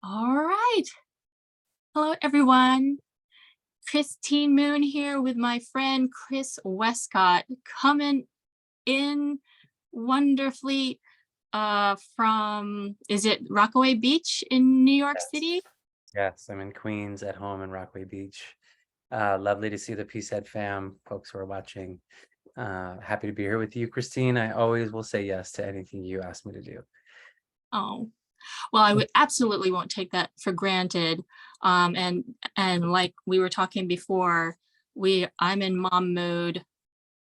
All right. Hello, everyone. Christine Moon here with my friend Chris Westcott, coming in wonderfully from, is it Rockaway Beach in New York Yes. City? Yes, I'm in Queens at home in Rockaway Beach. Lovely to see the Peacehead fam, folks who are watching. Happy to be here with you, Christine. I always will say yes to anything you ask me to do. Oh, well, I would absolutely won't take that for granted. And like we were talking before, I'm in mom mode,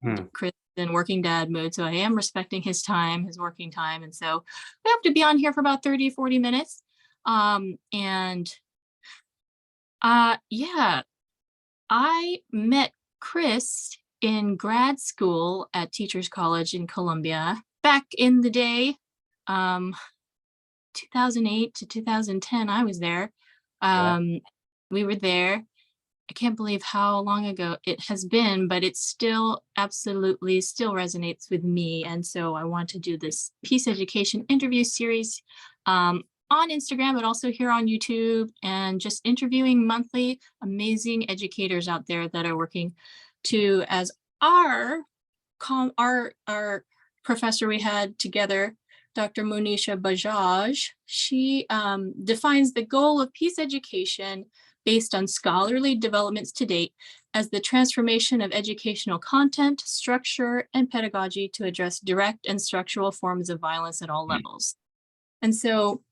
Hmm. Chris in working dad mode, so I am respecting his time, his working time, and so we have to be on here for about 30-40 minutes. And yeah, I met Chris in grad school at Teachers College in Columbia back in the day, um 2008 to 2010. I was there. Yeah. We were there. I can't believe how long ago it has been, but it still absolutely still resonates with me. And so I want to do this peace education interview series on Instagram, but also here on YouTube, and just interviewing monthly amazing educators out there that are working to, as our our professor we had together, Dr. Monisha Bajaj, she defines the goal of peace education based on scholarly developments to date as the transformation of educational content, structure, and pedagogy to address direct and structural forms of violence at all levels. And so,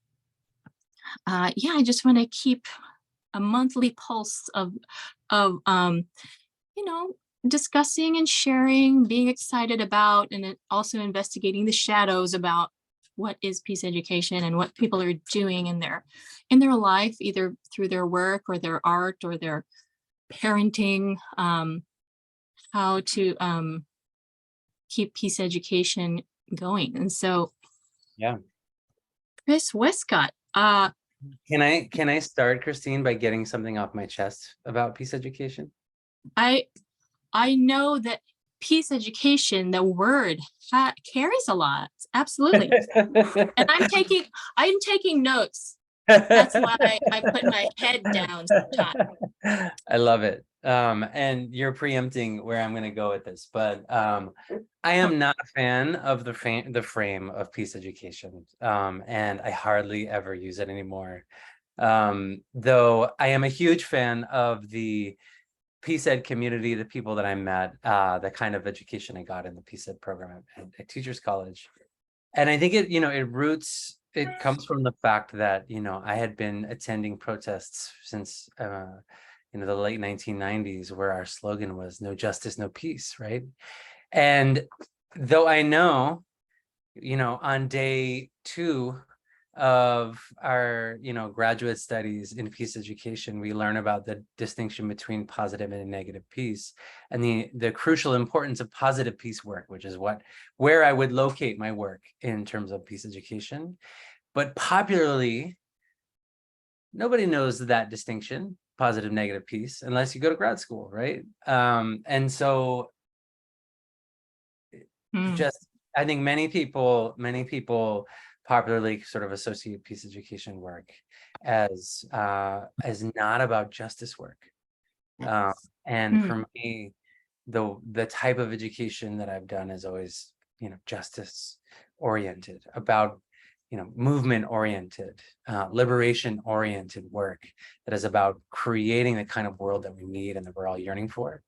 yeah, I just want to keep a monthly pulse of you know, discussing and sharing, being excited about, and also investigating the shadows about what is peace education and what people are doing in their life, either through their work or their art or their parenting, how to keep peace education going. And so, Yeah. Chris Westcott, Can I start, Christine, by getting something off my chest about peace education? I I know that peace education, the word carries a lot. Absolutely. And I'm taking notes. That's why I put my head down sometimes. I love it. And you're preempting where I'm going to go with this, but I Oh, am not a fan of the frame of peace education, and I hardly ever use it anymore. Though I am a huge fan of the Peace Ed community, the people that I met, the kind of education I got in the Peace Ed program at Teachers College. And I think it comes from the fact that, I had been attending protests since, the late 1990s, where our slogan was "No justice, no peace," right? And though I know, on day 2 of our, graduate studies in peace education, we learn about the distinction between positive and negative peace, and the crucial importance of positive peace work, which is where I would locate my work in terms of peace education. But popularly, nobody knows that distinction, positive, negative peace, unless you go to grad school, right? And so mm, just I think many people popularly sort of associate peace education work as not about justice work. Um, and mm, for me, the type of education that I've done is always, justice oriented, about, movement oriented, liberation oriented work that is about creating the kind of world that we need and that we're all yearning for.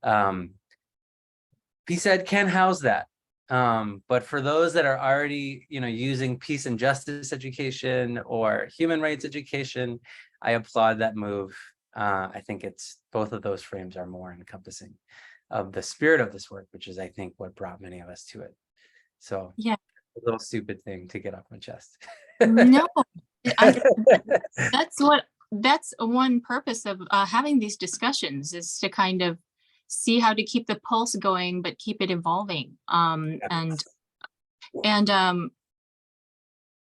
Um, Peace Ed can house that. But for those that are already, using peace and justice education or human rights education, I applaud that move. I think it's both of those frames are more encompassing of the spirit of this work, which is, I think, what brought many of us to it. So yeah, a little stupid thing to get off my chest. no, I, that's that's one purpose of having these discussions, is to kind of see how to keep the pulse going, but keep it evolving. And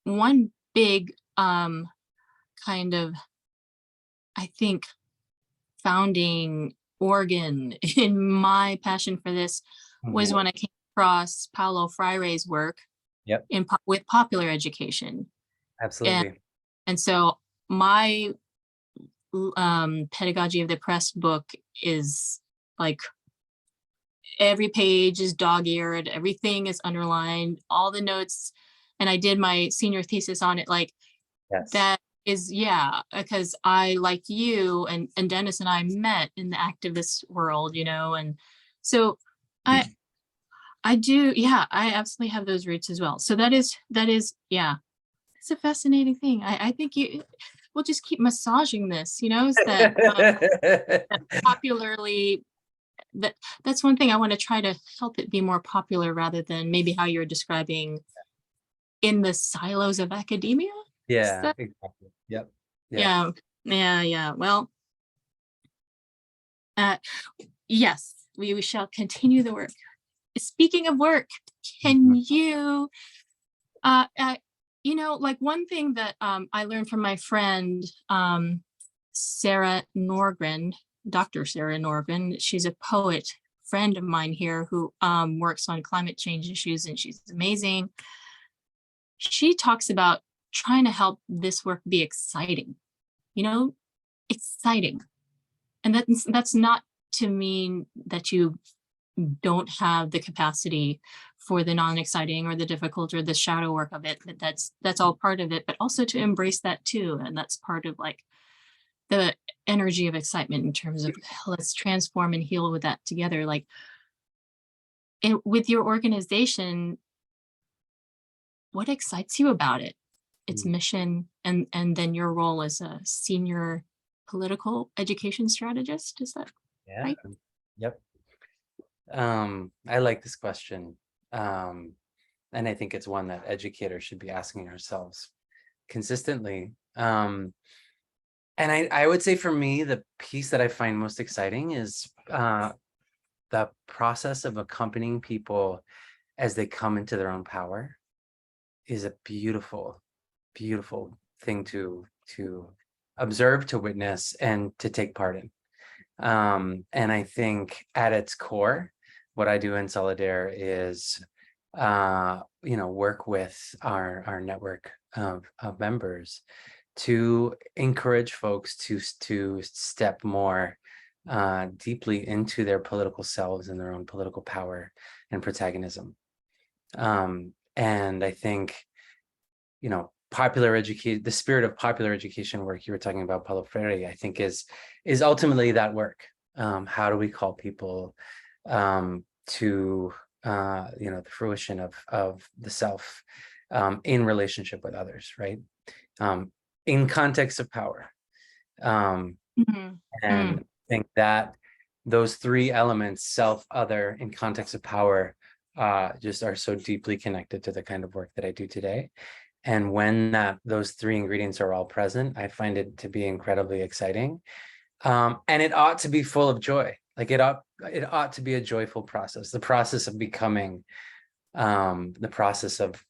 one big kind of, I think, founding organ in my passion for this was Mhm. when I came across Paulo Freire's work Yep, with popular education. And absolutely. and so my Pedagogy of the Oppressed book is like every page is dog-eared, everything is underlined, all the notes, and I did my senior thesis on it. Like Yes. that is, yeah, because I, like you and Dennis and I met in the activist world, and so I I do, yeah, I absolutely have those roots as well. So that is, yeah, it's a fascinating thing. I think we'll just keep massaging this, is that popularly that that's one thing I want to try to help it be more popular rather than maybe how you're describing in the silos of academia. Is Yeah, that, exactly. Yep. Yep. yeah, yeah, yeah. Well, uh, yes, we shall continue the work. Speaking of work, can Mhm. you, like one thing that I learned from my friend, Sarah Norgren, Dr. Sarah Norgren. She's a poet friend of mine here who works on climate change issues, and she's amazing. She talks about trying to help this work be exciting, you know, exciting. And that's not to mean that you don't have the capacity for the non-exciting or the difficult or the shadow work of it. That's all part of it, but also to embrace that too. And that's part of like the energy of excitement in terms of let's transform and heal with that together. Like with your organization, what excites you about it? Its Mm. mission, and then your role as a senior political education strategist. Is that Yeah. right? Yep. I like this question. And I think it's one that educators should be asking ourselves consistently. And I would say for me, the piece that I find most exciting is the process of accompanying people as they come into their own power is a beautiful, beautiful thing to observe, to witness, and to take part in. And I think at its core, what I do in Solidaire is work with our network of members to encourage folks to step more deeply into their political selves and their own political power and protagonism. And I think, the spirit of popular education work you were talking about, Paulo Freire, I think is ultimately that work. How do we call people to the fruition of the self in relationship with others, right? In context of power. Mhm. And Mm. I think that those three elements, self, other, and context of power, just are so deeply connected to the kind of work that I do today. And when those three ingredients are all present, I find it to be incredibly exciting. And it ought to be full of joy. Like it ought to be a joyful process, the process of becoming, the process of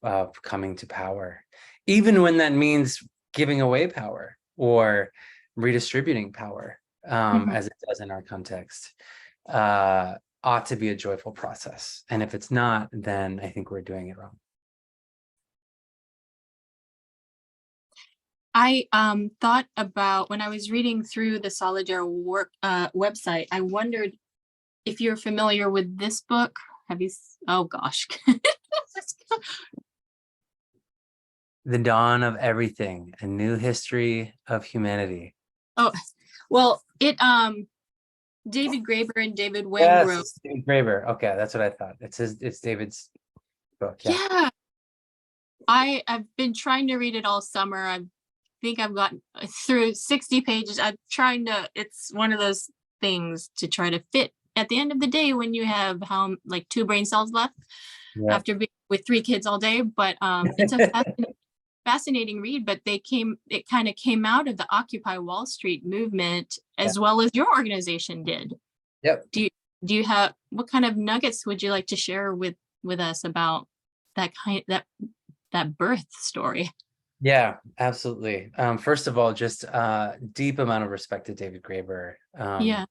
coming to power, even when that means giving away power or redistributing power, Mhm. as it does in our context, ought to be a joyful process. And if it's not, then I think we're doing it wrong. I thought about when I was reading through the Solidaire work website. I wondered if you're familiar with this book. Have you? Oh gosh. The Dawn of Everything, a new history of humanity. Oh, well, David Graeber and David Wang Yes, wrote. it's David Graeber. Okay, that's what I thought. It's David's book. Yeah. Yeah, I've been trying to read it all summer. I think I've gotten through 60 pages. I'm trying to. It's one of those things to try to fit at the end of the day when you have how like 2 brain cells left Yeah. after being with 3 kids all day. But it's a fascinating read. But it kind of came out of the Occupy Wall Street movement Yeah. as well as your organization did. Yep. Do you have what kind of nuggets would you like to share with us about that birth story? Yeah, absolutely. First of all, just deep amount of respect to David Graeber. Yeah.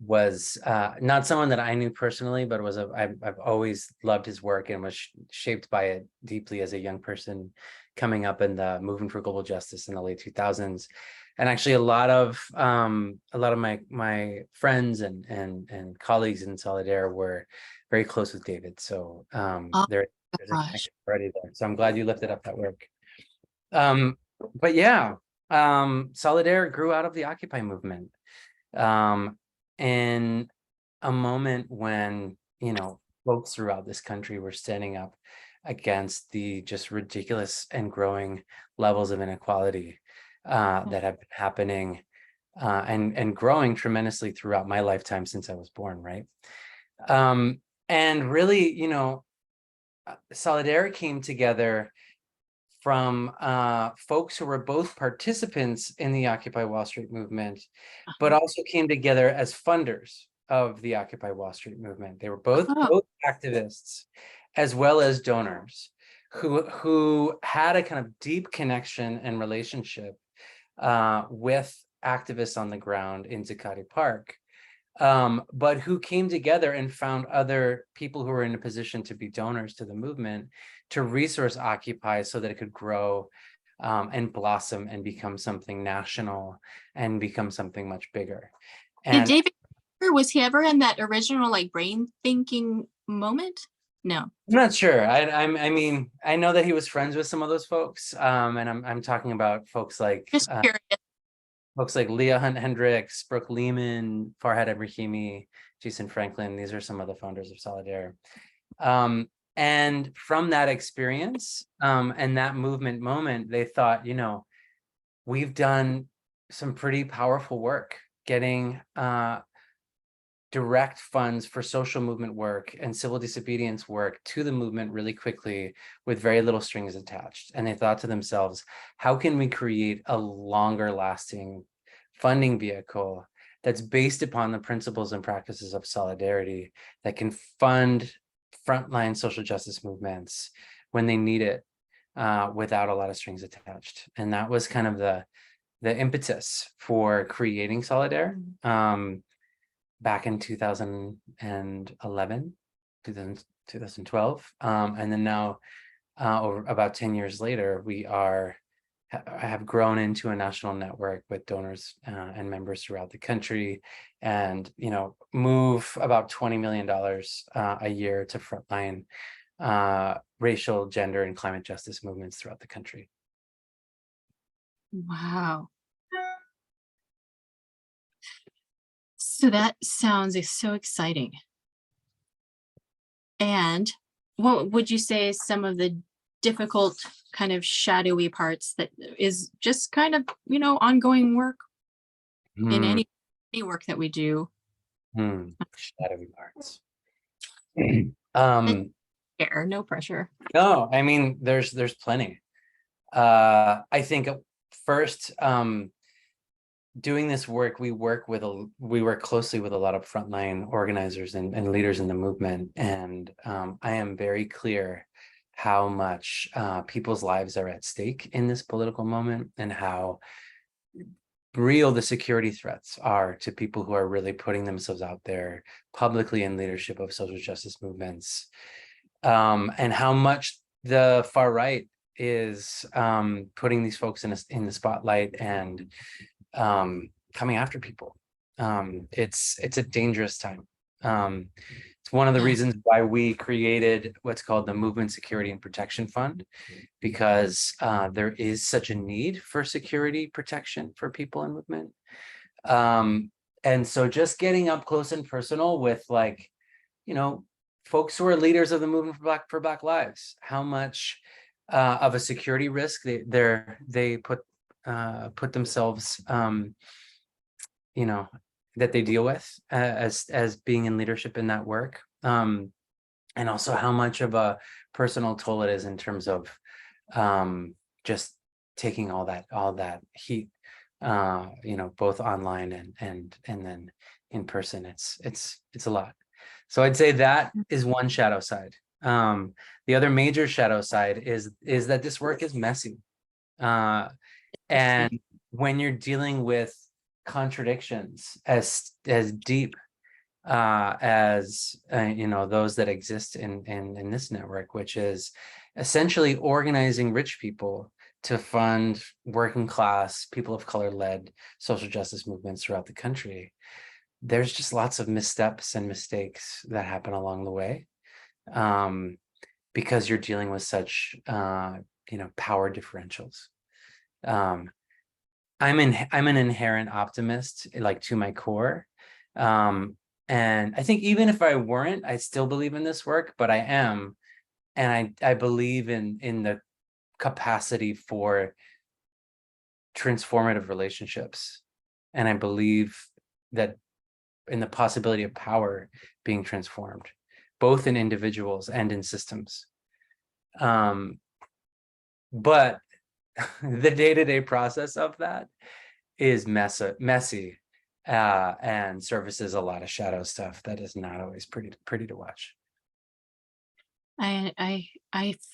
was not someone that I knew personally, but I've always loved his work and was shaped by it deeply as a young person coming up in the movement for global justice in the late 2000s. And actually a lot of my friends and colleagues in Solidaire were very close with David. So Oh there's a gosh. connection already there. So I'm glad you lifted up that work. But yeah, Solidaire grew out of the Occupy movement. In a moment when, you know, folks throughout this country were standing up against the just ridiculous and growing levels of inequality that have been happening and growing tremendously throughout my lifetime since I was born, right? And really, you know, Solidarity came together from folks who were both participants in the Occupy Wall Street movement, but also came together as funders of the Occupy Wall Street movement. They were both activists as well as donors who had a kind of deep connection and relationship with activists on the ground in Zuccotti Park, but who came together and found other people who were in a position to be donors to the movement to resource Occupy so that it could grow and blossom and become something national and become something much bigger. Did And David, was he ever in that original like brain thinking moment? No. I'm not sure. I mean, I know that he was friends with some of those folks, and I'm talking about Just curious. folks like Leah Hunt Hendricks, Brooke Lehman, Farhad Ibrahimi, Jason Franklin. These are some of the founders of Solidaire. And from that experience and that movement moment, they thought, you know, we've done some pretty powerful work getting direct funds for social movement work and civil disobedience work to the movement really quickly with very little strings attached. And they thought to themselves, how can we create a longer lasting funding vehicle that's based upon the principles and practices of solidarity that can fund frontline social justice movements when they need it without a lot of strings attached. And that was kind of the impetus for creating Solidaire. Back in 2011, 2012. And then now, over about 10 years later, we have grown into a national network with donors and members throughout the country, and, you know, move about $20 million a year to frontline racial, gender, and climate justice movements throughout the country. Wow. So that sounds so exciting. And what would you say is some of the difficult kind of shadowy parts that is just kind of, you know, ongoing work in any work that we do? Shadowy parts. Air, no pressure. No, I mean, there's plenty. I think first, doing this work, we work closely with a lot of frontline organizers and leaders in the movement. And I am very clear how much people's lives are at stake in this political moment and how real the security threats are to people who are really putting themselves out there publicly in leadership of social justice movements, and how much the far right is putting these folks in the spotlight and coming after people. It's a dangerous time. It's one of the reasons why we created what's called the Movement Security and Protection Fund, because there is such a need for security protection for people in movement. And so just getting up close and personal with, like, you know, folks who are leaders of the movement for Black lives, how much of a security risk they put themselves, you know, that they deal with as being in leadership in that work, and also how much of a personal toll it is in terms of just taking all that heat, you know, both online and then in person. It's a lot. So I'd say that is one shadow side. The other major shadow side is that this work is messy. And when you're dealing with contradictions as deep as those that exist in this network, which is essentially organizing rich people to fund working class, people of color led social justice movements throughout the country. There's just lots of missteps and mistakes that happen along the way, because you're dealing with such power differentials. I'm an inherent optimist, like, to my core. And I think even if I weren't, I still believe in this work, but I am. And I believe in the capacity for transformative relationships. And I believe that in the possibility of power being transformed, both in individuals and in systems. But the day-to-day process of that is messy, and surfaces a lot of shadow stuff that is not always pretty to watch. I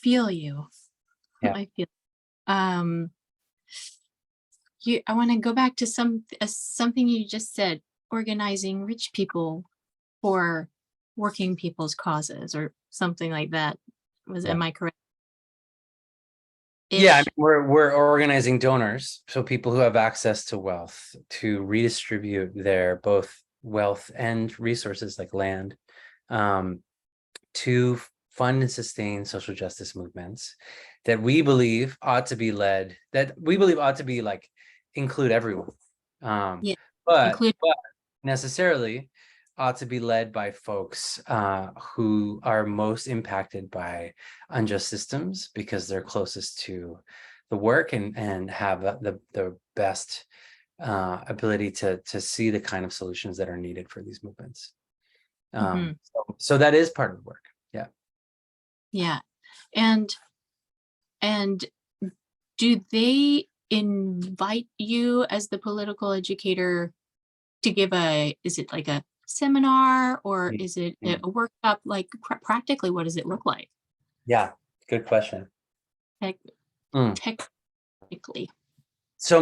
feel you. Yeah. I feel. I want to go back to something you just said, organizing rich people for working people's causes or something like that. Am I correct? Yeah, I mean, we're organizing donors, so people who have access to wealth, to redistribute their both wealth and resources like land, to fund and sustain social justice movements that we believe ought to be like include everyone, Yeah, but include. necessarily ought to be led by folks who are most impacted by unjust systems because they're closest to the work and have the best ability to see the kind of solutions that are needed for these movements. So that is part of the work. Yeah. Yeah. And do they invite you as the political educator to give is it like a seminar, or is it a workshop? Like practically, what does it look like? Yeah, good question. Technically. So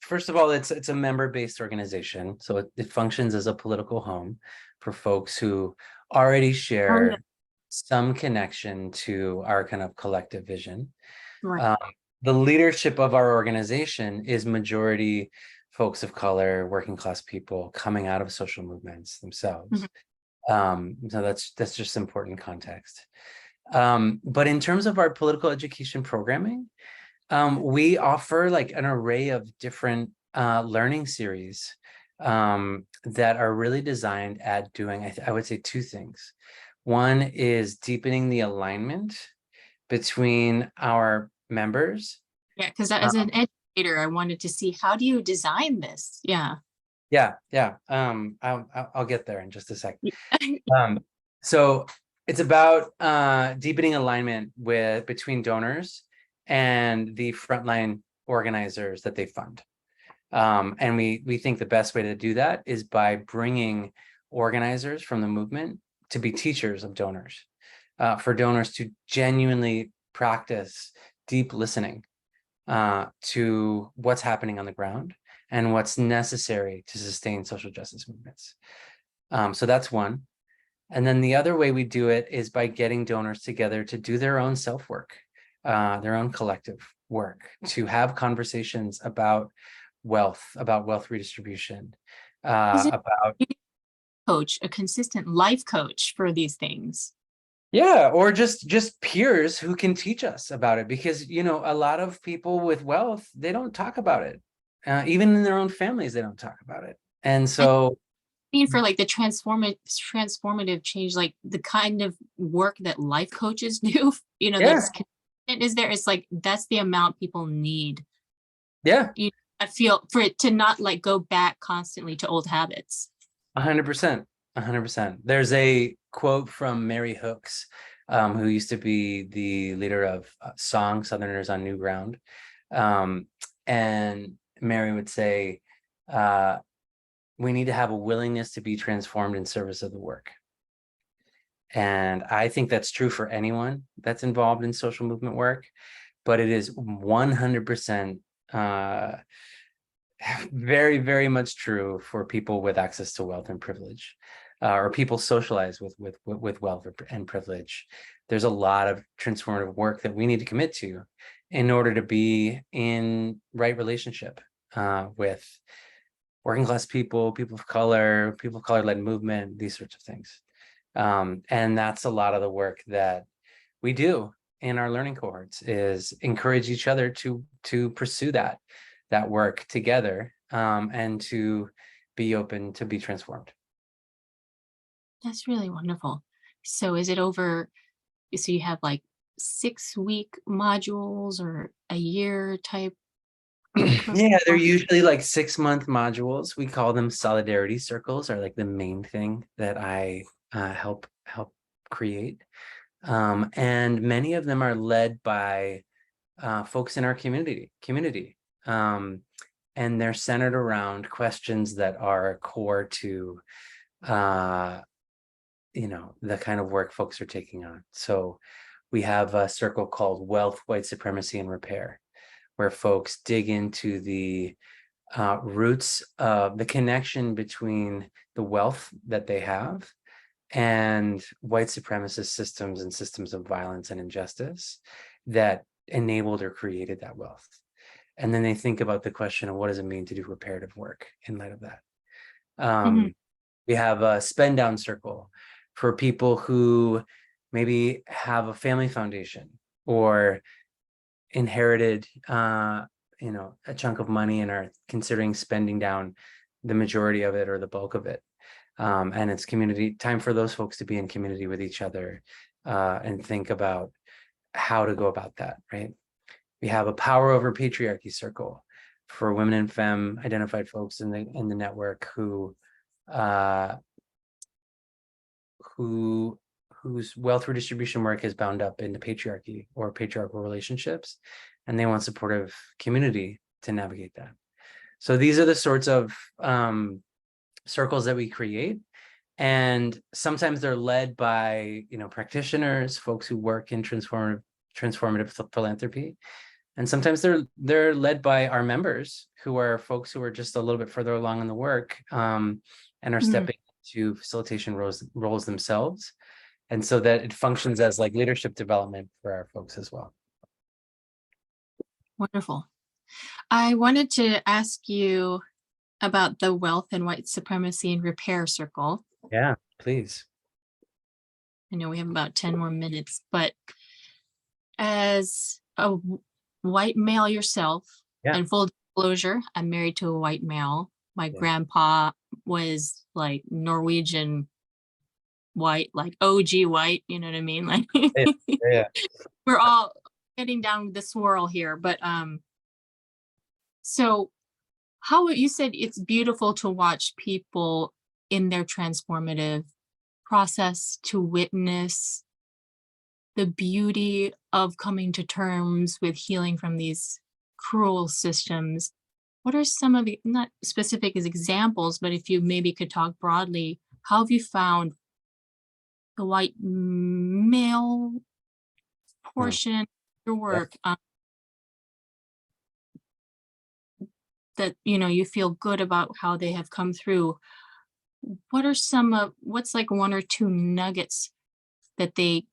first of all, it's a member-based organization. So it functions as a political home for folks who already share some connection to our kind of collective vision. Right. The leadership of our organization is majority folks of color, working class people coming out of social movements themselves. So that's just important context. But in terms of our political education programming, we offer like an array of different learning series that are really designed at doing, I would say, two things. One is deepening the alignment between our members. Yeah, because as an educator, I wanted to see, how do you design this? Yeah. I'll get there in just a second. So it's about deepening alignment between donors and the frontline organizers that they fund. And we think the best way to do that is by bringing organizers from the movement to be teachers of donors, for donors to genuinely practice deep listening to what's happening on the ground and what's necessary to sustain social justice movements. So that's one. And then the other way we do it is by getting donors together to do their own self-work, their own collective work, to have conversations about wealth redistribution, about coach, a consistent life coach for these things. Yeah, or just peers who can teach us about it, because a lot of people with wealth, they don't talk about it. Even in their own families, they don't talk about it. And so for like the transformative change, like the kind of work that life coaches do, that's it's like that's the amount people need. Yeah. I feel for it to not like go back constantly to old habits. 100%. 100%. There's a quote from Mary Hooks, who used to be the leader of Song Southerners on New Ground. And Mary would say, we need to have a willingness to be transformed in service of the work. And I think that's true for anyone that's involved in social movement work, but it is 100% very, very much true for people with access to wealth and privilege, or people socialize with wealth and privilege. There's a lot of transformative work that we need to commit to in order to be in right relationship with working class people, people of color-led movement, these sorts of things. And that's a lot of the work that we do in our learning cohorts, is encourage each other to pursue that work together, and to be open to be transformed. That's really wonderful. So is it over, so you have like 6-week modules or a year type Yeah, they're program? usually like 6-month modules. We call them solidarity circles, are like the main thing that I help create. And many of them are led by folks in our community. And they're centered around questions that are core to the kind of work folks are taking on. So we have a circle called Wealth, White Supremacy, and Repair, where folks dig into the roots of the connection between the wealth that they have and white supremacist systems and systems of violence and injustice that enabled or created that wealth. And then they think about the question of what does it mean to do reparative work in light of that. Mhm. We have a spend down circle for people who maybe have a family foundation or inherited a chunk of money and are considering spending down the majority of it or the bulk of it. And it's community time for those folks to be in community with each other, and think about how to go about that, right? We have a power over patriarchy circle for women and femme identified folks in the network uh, whose wealth redistribution work is bound up into patriarchy or patriarchal relationships, and they want supportive community to navigate that. So these are the sorts of circles that we create, and sometimes they're led by practitioners, folks who work in transformative philanthropy, and sometimes they're led by our members, who are folks who are just a little bit further along in the work, and are Mhm. stepping into facilitation roles themselves, and so that it functions as like leadership development for our folks as well. Wonderful. I wanted to ask you about the Wealth and White Supremacy and Repair Circle. Yeah, please. I know we have about 10 more minutes, but as a white male yourself, Yeah, and full disclosure, I'm married to a white male. My yeah, grandpa was like Norwegian white, like OG white, you know what I mean? Like yeah, yeah. we're all getting down the swirl here, but so how you said it's beautiful to watch people in their transformative process, to witness the beauty of coming to terms with healing from these cruel systems. What are some of the, not specific as examples, but if you maybe could talk broadly, how have you found the white male Hmm. portion of your Yeah. work, that you feel good about how they have come through? What are some of, what's like one or two nuggets that they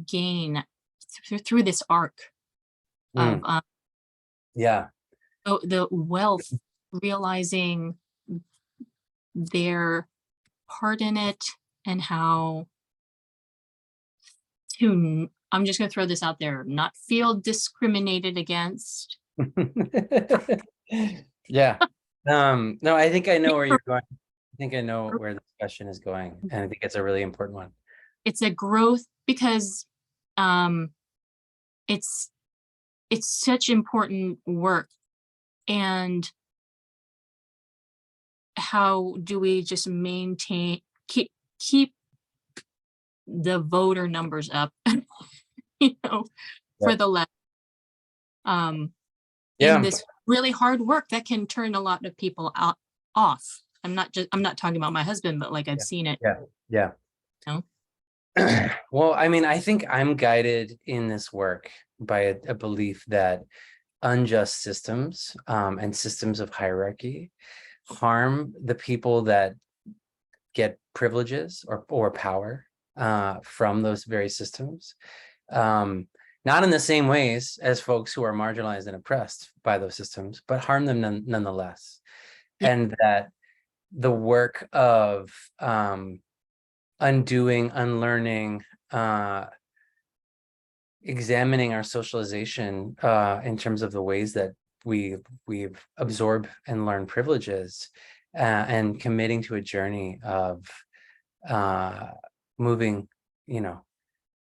gain through this arc of Hmm. Yeah. the wealth, realizing their part in it, and how to, I'm just going to throw this out there, not feel discriminated against. Yeah. No, I think I know where you're going. I think I know where the discussion is going, and I think it's a really important one. It's a growth because um it's it's such important work. And how do we just maintain, keep the voter numbers up, you know, Yeah. for the left, um, in Yeah. this really hard work that can turn a lot of people out off. I'm not talking about my husband, but like I've Yeah. seen it, Yeah. Yeah. you know? Well, I mean, I think I'm guided in this work by a belief that unjust systems and systems of hierarchy harm the people that get privileges or power from those very systems. Not in the same ways as folks who are marginalized and oppressed by those systems, but harm them nonetheless. Yeah. And that the work of undoing, unlearning, examining our socialization in terms of the ways that we've absorbed and learned privileges, and committing to a journey of moving, you know,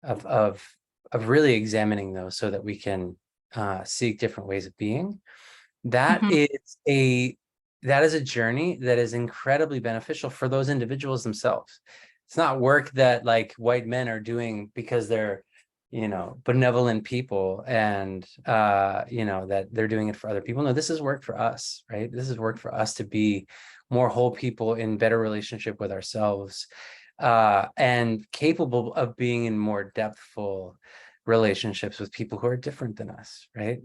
of really examining those so that we can seek different ways of being. That Mhm. is a journey that is incredibly beneficial for those individuals themselves. It's not work that like white men are doing because they're, you know, benevolent people and you know, that they're doing it for other people. No, this is work for us, right? This is work for us to be more whole people in better relationship with ourselves, and capable of being in more depthful relationships with people who are different than us, right?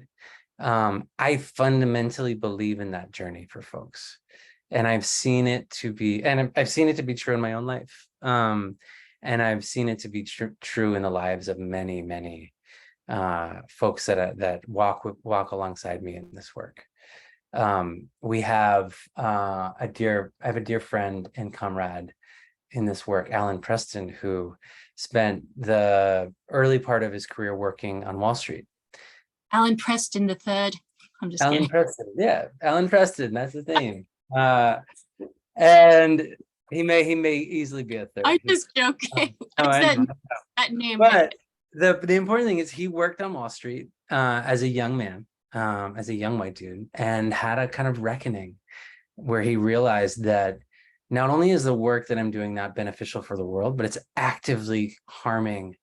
I fundamentally believe in that journey for folks. And I've seen it to be, and I've seen it to be true in my own life. And I've seen it to be true in the lives of many, many folks that walk alongside me in this work. We have I have a dear friend and comrade in this work, Alan Preston, who spent the early part of his career working on Wall Street. Alan Preston the third. I'm just Alan kidding. Preston, yeah, Alan Preston, that's his name. And he may easily be a I'm third. just joking. Oh, I I said know. that name. But the important thing is he worked on Wall Street as a young man, as a young white dude, and had a kind of reckoning where he realized that not only is the work that I'm doing not beneficial for the world, but it's actively harming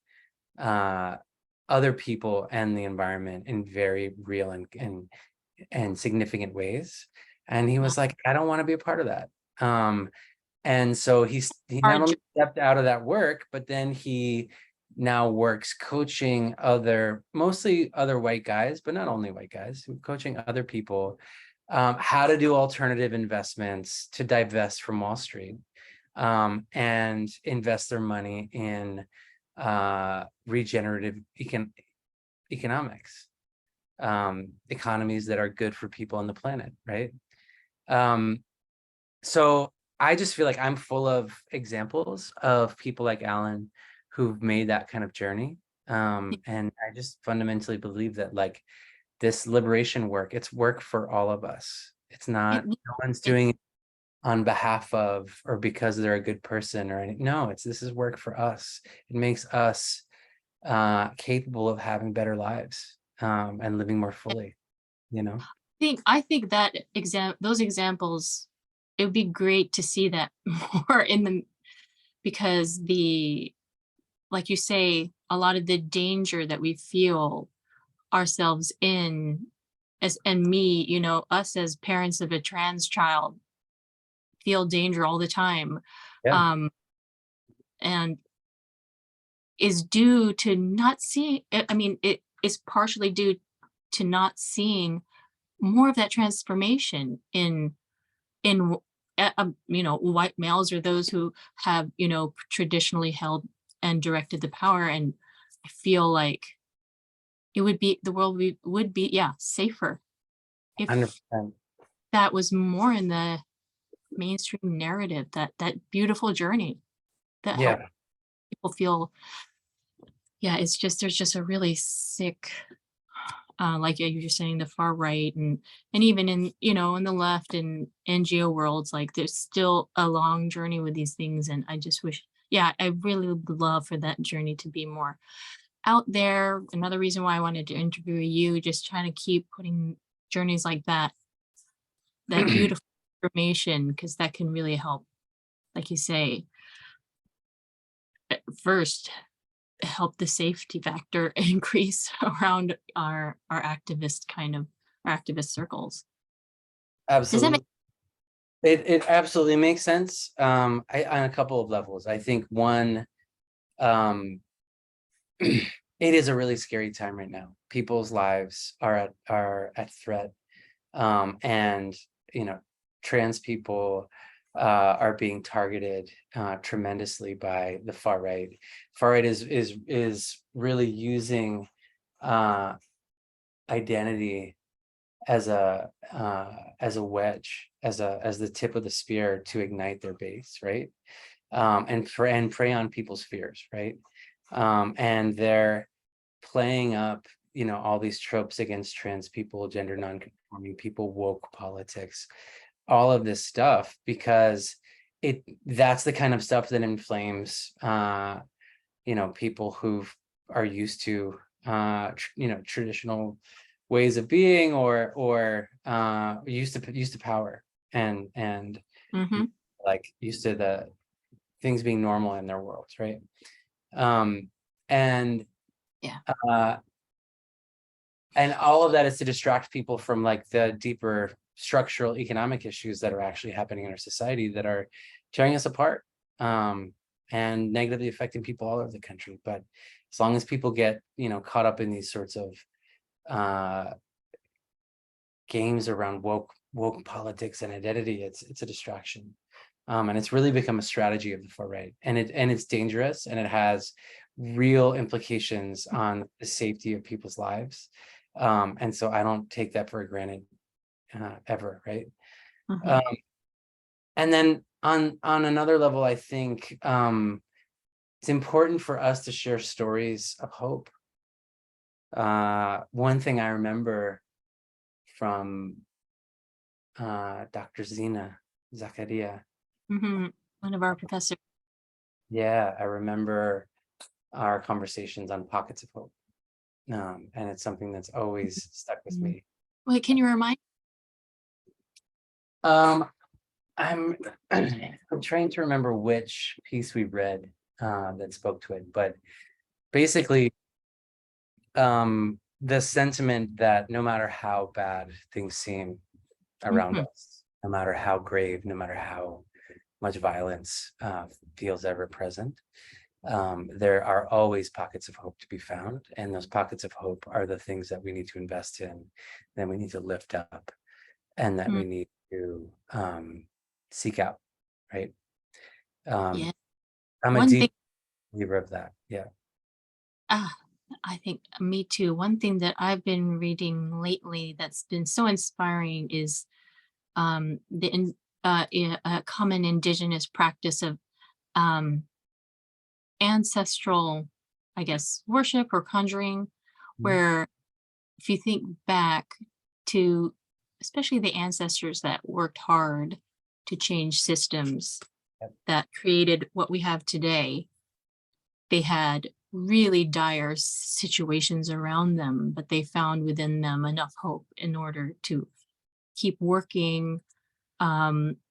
other people and the environment in very real and significant ways. And he was like, I don't want to be a part of that. And so he not Hard only stepped out of that work, but then he now works coaching mostly other white guys, but not only white guys, coaching other people how to do alternative investments to divest from Wall Street, and invest their money in regenerative economics, economies that are good for people on the planet, right? So I just feel like I'm full of examples of people like Alan who've made that kind of journey. And I just fundamentally believe that like this liberation work, it's work for all of us. It's it, not, no one's doing it on behalf of or because they're a good person or anything. No, this is work for us. It makes us capable of having better lives, and living more fully, you know? I think that those examples, it would be great to see that more in the, because like you say, a lot of the danger that we feel ourselves in, and me, us as parents of a trans child feel danger all the time. Yeah. Um, and is due to not seeing, I mean, it is partially due to not seeing more of that transformation in white males, or those who have traditionally held and directed the power. And I feel like the world would be safer if 100%. that was more in the mainstream narrative, that beautiful journey that helped Yeah. people feel. It's just, there's just a really sick, like you're saying, the far right, and even in the left and NGO worlds, like there's still a long journey with these things. And I just wish, I really would love for that journey to be more out there. Another reason why I wanted to interview you, just trying to keep putting journeys like that beautiful information, because that can really help, like you say, first help the safety factor increase around our activist circles. Does that make Absolutely. It absolutely makes sense. On a couple of levels. I think one, um, it is a really scary time right now. People's lives are at threat. And trans people are being targeted tremendously by the far right. Far right is really using identity as a wedge, as the tip of the spear to ignite their base, right? And prey on people's fears, right? And they're playing up, all these tropes against trans people, gender non-conforming people, woke politics, all of this stuff, because that's the kind of stuff that inflames people who are used to traditional ways of being, or used to power, and Mm-hmm. like used to the things being normal in their worlds, right? And Yeah. uh and all of that is to distract people from like the deeper structural economic issues that are actually happening in our society that are tearing us apart, and negatively affecting people all over the country. But as long as people get caught up in these sorts of games around woke politics and identity, it's a distraction. And it's really become a strategy of the far right, and it's dangerous, and it has real implications on the safety of people's lives. And so I don't take that for granted ever, right? Mm-hmm. Um, and then on another level, I think it's important for us to share stories of hope. One thing I remember from Dr. Zina Zakaria. Mm-hmm. One of our professors. Yeah, I remember our conversations on pockets of hope. And it's something that's always stuck with me. Wait, can you remind? Um, I'm I'm trying to remember which piece we read that spoke to it, but basically, the sentiment that no matter how bad things seem around Mm-hmm. us, no matter how grave, no matter how much violence feels ever present, there are always pockets of hope to be found, and those pockets of hope are the things that we need to invest in, that we need to lift up, and that we need to seek out, right? Yeah. I'm a One thing. deep believer of that. Yeah. Ah, I think me too. One thing that I've been reading lately that's been so inspiring is a common indigenous practice of um, ancestral, I guess, worship or conjuring, Mhm. where if you think back to especially the ancestors that worked hard to change systems Yep. that created what we have today, they had really dire situations around them, but they found within them enough hope in order to keep working,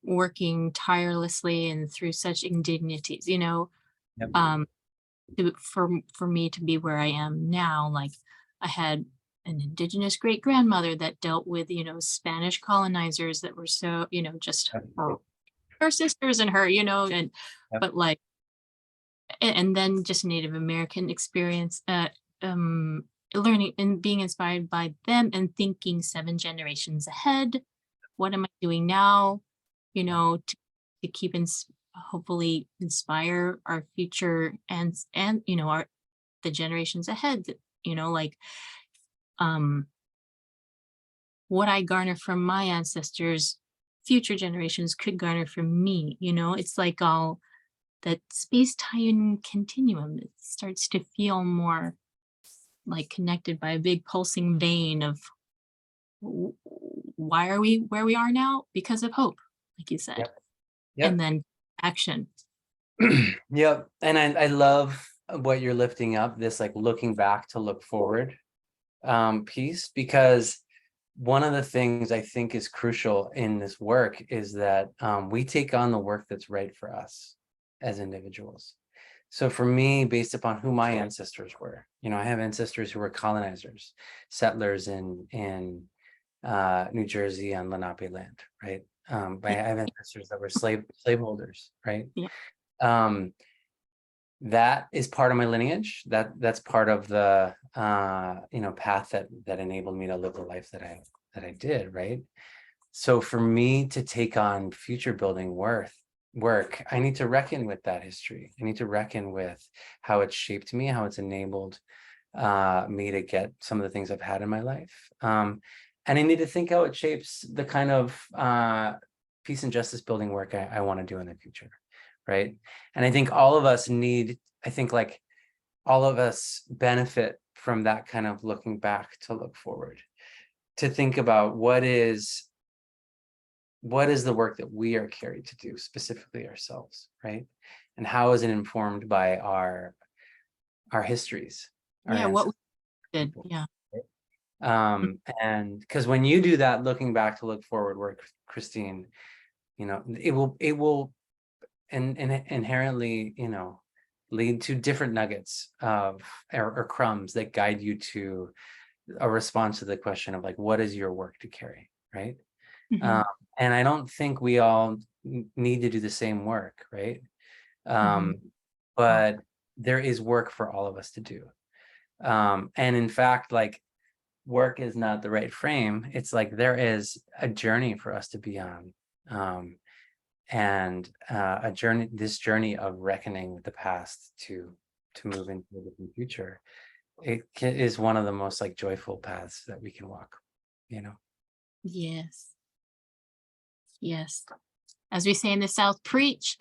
working tirelessly and through such indignities, Yep. um, for me to be where I am now. Like I had an indigenous great grandmother that dealt with, Spanish colonizers that were so, just her sisters and her, and Yep. but like and then just Native American experience, um, learning and being inspired by them and thinking 7 generations ahead. What am I doing now? To keep hopefully inspire our future and our the generations ahead. Like um, what I garner from my ancestors, future generations could garner from me. It's like all that space-time continuum. It starts to feel more like connected by a big pulsing vein of why are we where we are now? Because of hope, like you said, Yep. and Yep. then action. Yep. And I love what you're lifting up, this like looking back to look forward piece, because one of the things I think is crucial in this work is that we take on the work that's right for us as individuals. So for me, based upon who my ancestors were, I have ancestors who were colonizers, settlers in New Jersey on Lenape land, right? I Yeah, have ancestors that were slaveholders, right? yeah, Um, that is part of my lineage. That's part of the path that enabled me to live the life that I did, right? So for me to take on future building work, I need to reckon with that history. I need to reckon with how it's shaped me, how it's enabled me to get some of the things I've had in my life. And I need to think how it shapes the kind of peace and justice building work I want to do in the future, right? And I think all of us like all of us benefit from that kind of looking back to look forward, to think about what is the work that we are carried to do, specifically ourselves, right? And how is it informed by our histories, our Yeah, what ancestors, we did. people, Yeah. right? And because when you do that looking back to look forward work, Christine, it will and inherently, lead to different nuggets of or crumbs that guide you to a response to the question of like, what is your work to carry, right? Mhm, Um, and I don't think we all need to do the same work, right? mhm. But there is work for all of us to do. And in fact, like, work is not the right frame. It's like there is a journey for us to be on. And this journey of reckoning with the past to move into a different future. Is one of the most like joyful paths that we can walk, you know. Yes. Yes. As we say in the South, preach.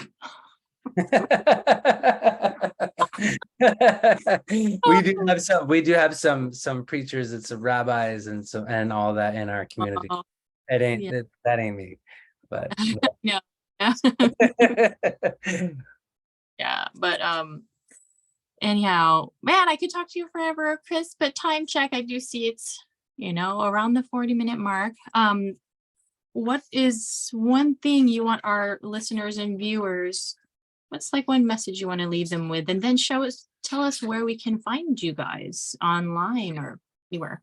We do have some preachers and some rabbis and all that in our community. Oh, yeah. That ain't me, but No. Yeah, but anyhow, man, I could talk to you forever, Chris, but time check, I do see it's, around the 40-minute mark. What is one thing you want our listeners and viewers, what's like one message you want to leave them with? And then tell us where we can find you guys online or anywhere.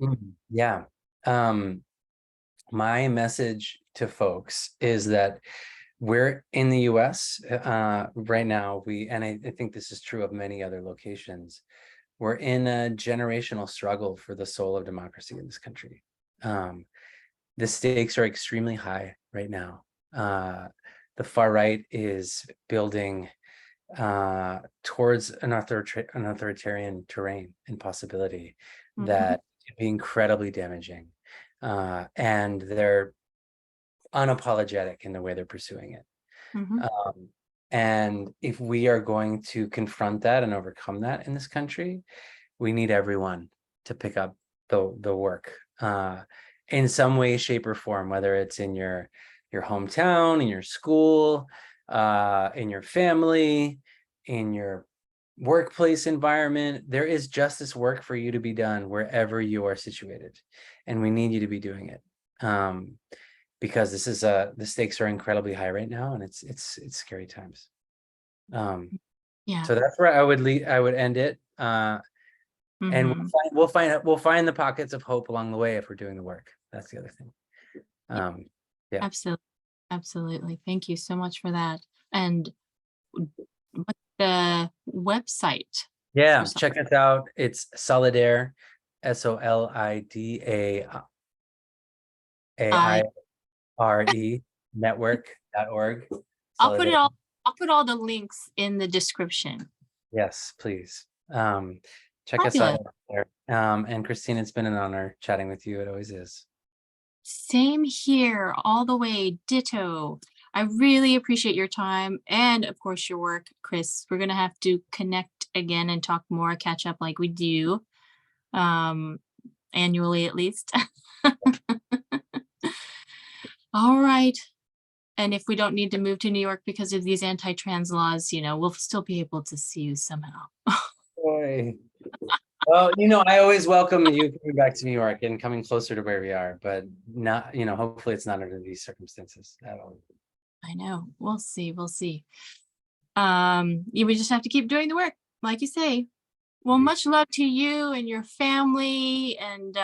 Yeah. My message to folks is that we're in the US right now. I think this is true of many other locations. We're in a generational struggle for the soul of democracy in this country. The stakes are extremely high right now. The far right is building towards an authoritarian terrain and possibility Mhm, that can be incredibly damaging. And they're unapologetic in the way they're pursuing it. mhm. And if we are going to confront that and overcome that in this country, we need everyone to pick up the work in some way, shape, or form, whether it's in your hometown, in your school, in your family, in your workplace environment. There is justice work for you to be done wherever you are situated, and we need you to be doing it. Because the stakes are incredibly high right now, and it's scary times. Yeah. So that's where I would end it. And Mhm. we'll find the pockets of hope along the way if we're doing the work. That's the other thing. Yeah. Absolutely. Absolutely. Thank you so much for that. And what's the website for Yeah, some? check us out. It's Solidaire, SOLIDAIRE I network.org. I'll put it Solidaire. all I'll put all the links in the description. Yes, please. Check us Fabulous. out there. And Christine, it's been an honor chatting with you. It always is. Same here, all the way, ditto. I really appreciate your time and, of course, your work, Chris. We're gonna have to connect again and talk more, catch up like we do, um, annually at least. All right. And if we don't need to move to New York because of these anti-trans laws, we'll still be able to see you somehow. Boy. Well, I always welcome you coming back to New York and coming closer to where we are, but not, hopefully it's not under these circumstances at all. I know. We'll see. We'll see. We just have to keep doing the work, like you say. Well, Indeed. much love to you and your family and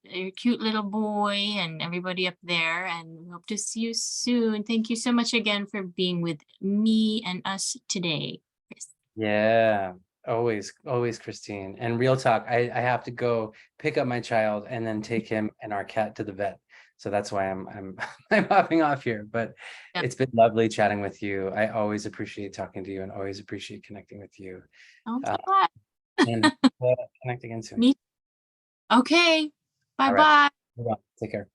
your cute little boy and everybody up there. And we hope to see you soon. Thank you so much again for being with me and us today, Chris. Yeah, always, Christine. And real talk, I have to go pick up my child and then take him and our cat to the vet. So that's why I'm I'm hopping off here. But Yeah. it's been lovely chatting with you. I always appreciate talking to you and always appreciate connecting with you. I'm so Uh, glad. and connect again soon. Me. Okay. Bye All right. bye. Move on. Take care.